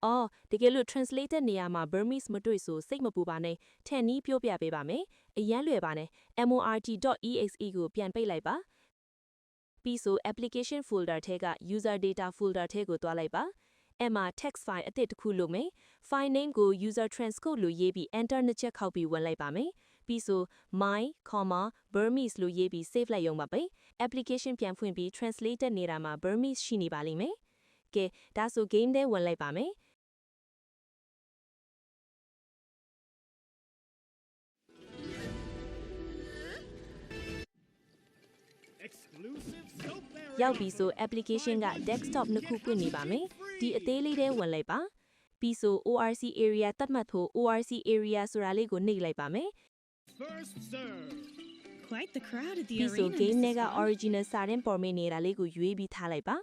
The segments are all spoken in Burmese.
အော်တကယ်လို့ translated နေရာမှာ Burmese မတွေ့ဆိုစိတ်မပူပါနဲ့ထန်နီးပြောပြပေးပါမယ်အရန်လွယ်ပါနဲ့ mort.exe ကိုပြန်ပိတ်လိုက်ပါပြီးဆို application folder ထဲက user data folder ထဲကိုတွားလိုက်ပါအဲ့မှာ text file အသစ်တစ်ခုလုပ်မယ် file name ကို user transcode လို့ရေးပြီး enter နှစ်ချက်ခောက်ပြီးဝင်လိုက်ပါမယ်ပြီးဆို my, Burmese လို့ရေးပြီး save လိုက်ရုံပါပဲ application ပြန်ဖွင့်ပြီး translated နေတာမှာ Burmese ရှိနေပါလိမ့်မယ်ကဲဒါဆို game ထဲဝင်လိုက်ပါမယ်ရောက်ပြီဆို application က desktop နှစ်ခုပွင့်နေပါမယ်ဒီအသေးလေးထဲဝင်လိုက်ပါပြီးဆို ORC area တတ်မှတ်ဖို့ ORC area ဆိုတာလေးကိုနှိပ်လိုက်ပါမယ် Quite the crowd at the ပြီးဆို arena. game ထဲက Mrs. Fong. original စာရင်းပေါ်မေးနေတာလေးကိုရွေးပြီးထားလိုက်ပါ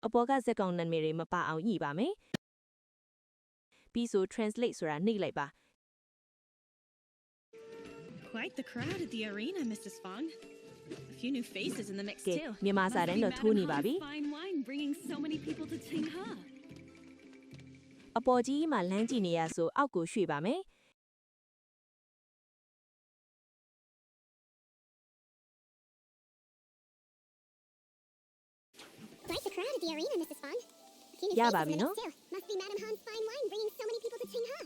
အပေါ်ကဇက်ကောင်နာမည်တွေမပါအောင်ညှိပါမယ်ပြီးဆို translate ဆိုတာနှိပ်လိုက်ပါ Quite the crowd at the arena, Mrs. Fong. A few new faces in the mix ကဲ too. မြန်မာစာတန်းတော့ထိုးနေပါပြီ Fine wine bringing so many people to Tingha. အပေါ်ကြီးမှာလမ်းကြည့်နေရဆိုအောက်ကိုရွှေ့ပါမယ် Quite the crowd at the arena, Mrs. Fong. A few new Yeah, faces Bobby, in the no? mix too. Must be Madam Han's fine wine bringing so many people to Tingha.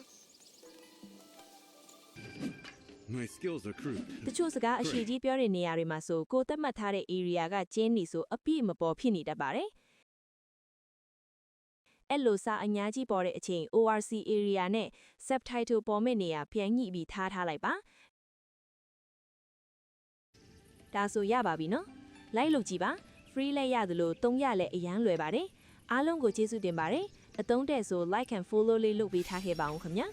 My skills are crude. တချို့စကားအရှိကြီးပြောတဲ့နေရာတွေမှာဆိုကိုသတ်မှတ်ထားတဲ့ area ကကျင်းနေဆိုအပြည့်မပေါ်ဖြစ်နေတတ်ပါတယ်အဲ့လိုစာအများကြီးပေါ်တဲ့အချိန် ORC area နဲ့ subtitle ပေါ်မဲ့နေရာပြန်ညှိပြီးထားလိုက်ပါဒါဆိုရပါပြီနော်လိုက်လို့ကြည့်ပါ free လဲရသလိုသုံးရလဲအရန်လွယ်ပါတယ်အားလုံးကိုကျေးဇူးတင်ပါတယ်အသုံးတဲ့ဆို like and follow လေးလုပ်ပေးထားခဲ့ပါအောင်ခင်ဗျာ